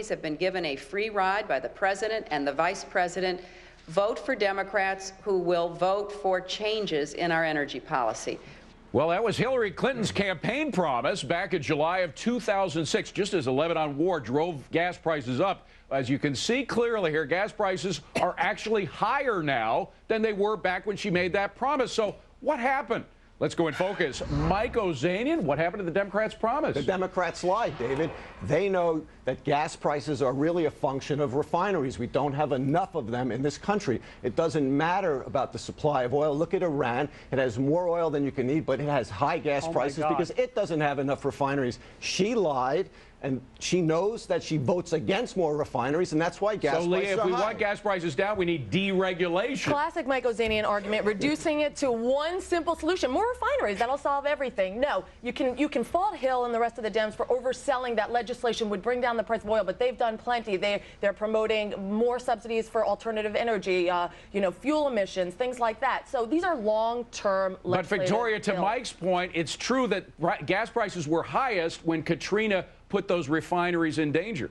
Have been given a free ride by the president and the vice president. Vote for Democrats who will vote for changes in our energy policy. Well, that was Hillary Clinton's campaign promise back in July of 2006, just as the Lebanon war drove gas prices up. As you can see clearly here, gas prices are actually higher now than they were back when she made that promise. So what happened? Let's go in focus. Mike Ozanian, what happened to the Democrats' promise? The Democrats lied, David. They know that gas prices are really a function of refineries. We don't have enough of them in this country. It doesn't matter about the supply of oil. Look at Iran. It has more oil than you can eat, but it has high gas prices because it doesn't have enough refineries. She lied, and she knows that she votes against more refineries, and that's why gas prices are high. So, Leah, if we want gas prices down, we need deregulation. Classic Mike Ozanian argument, reducing it to one simple solution. More refineries, that'll solve everything. No, you can fault Hill and the rest of the Dems for overselling that legislation would bring down the price of oil, but they've done plenty. They're promoting more subsidies for alternative energy, fuel emissions, things like that. So these are long-term legislative But Victoria, to bills. Mike's point, it's true that gas prices were highest when Katrina put those refineries in danger.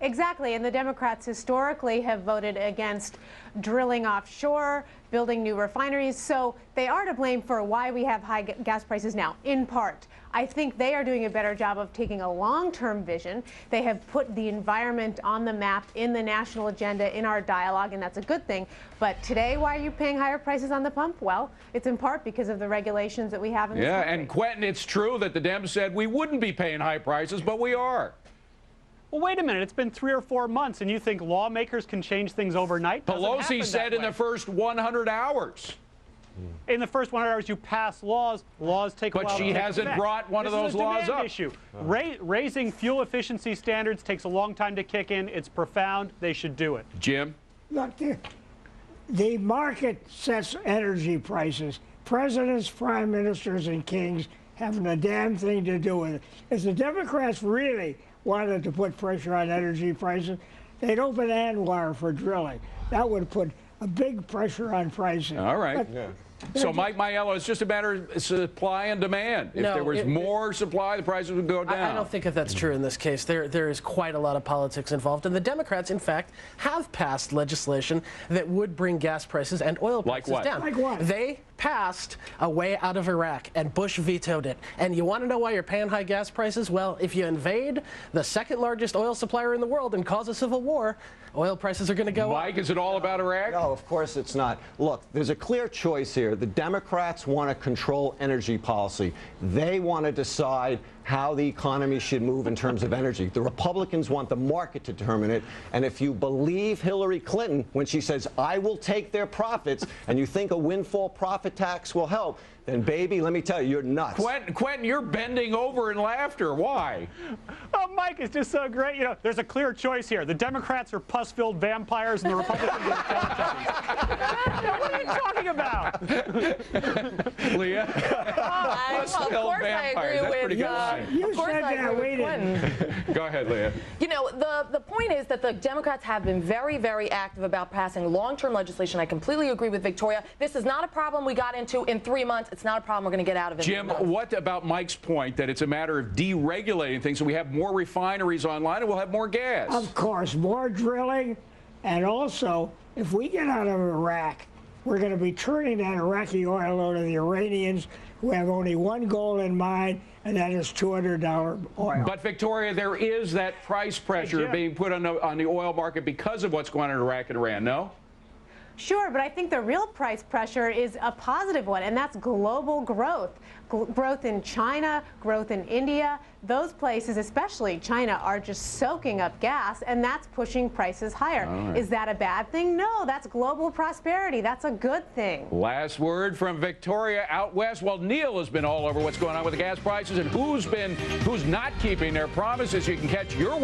Exactly, and the Democrats historically have voted against drilling offshore, building new refineries, so they are to blame for why we have high gas prices now, in part. I think they are doing a better job of taking a long-term vision. They have put the environment on the map in the national agenda, in our dialogue, and that's a good thing. But today, why are you paying higher prices on the pump? Well, it's in part because of the regulations that we have in this country. And Quentin, it's true that the Dems said we wouldn't be paying high prices, but we are. Well, wait a minute. It's been 3 or 4 months, and you think lawmakers can change things overnight? Pelosi said in the first 100 hours. In the first 100 hours, you pass laws. Laws take a while to take But she hasn't effect. brought one of those laws up. Issue. Raising fuel efficiency standards takes a long time to kick in. It's profound. They should do it. Jim? Look, the market sets energy prices. Presidents, prime ministers, and kings haven't a damn thing to do with it. If the Democrats really wanted to put pressure on energy prices, they'd open ANWR for drilling. That would put a big pressure on pricing. All right. So, Mike Maiello, it's just a matter of supply and demand. If there was more supply, the prices would go down. I don't think that that's true in this case. There is quite a lot of politics involved, and the Democrats, in fact, have passed legislation that would bring gas prices and oil prices down. Like what? They passed a way out of Iraq, and Bush vetoed it. And you want to know why you're paying high gas prices? Well, if you invade the second largest oil supplier in the world and cause a civil war, oil prices are going to go up. Mike, is it all about Iraq? No, of course it's not. Look, there's a clear choice here. The Democrats want to control energy policy. They want to decide how the economy should move in terms of energy. The Republicans want the market to determine it. And if you believe Hillary Clinton when she says, I will take their profits, and you think a windfall profit tax will help, then, baby, let me tell you, you're nuts. Quentin, you're bending over in laughter. Why? Oh, Mike, it's just so great. There's a clear choice here. The Democrats are pus-filled vampires, and the Republicans are what are you talking about? Leah? Of course I agree with You said that, wait a minute. Go ahead, Leah. The point is that the Democrats have been very, very active about passing long-term legislation. I completely agree with Victoria. This is not a problem we got into in 3 months. It's not a problem we're going to get out of it. Jim, what about Mike's point that it's a matter of deregulating things so we have more refineries online and we'll have more gas? Of course, more drilling, and also, if we get out of Iraq, we're going to be turning that Iraqi oil over to the Iranians, who have only one goal in mind, and that is $200 oil. But, Victoria, there is that price pressure being put on the oil market because of what's going on in Iraq and Iran, no? Sure, but I think the real price pressure is a positive one, and that's global growth. Growth in China, growth in India. Those places, especially China, are just soaking up gas, and that's pushing prices higher. Right. Is that a bad thing? No, that's global prosperity. That's a good thing. Last word from Victoria out west. Well, Neil has been all over what's going on with the gas prices and who's not keeping their promises. You can catch your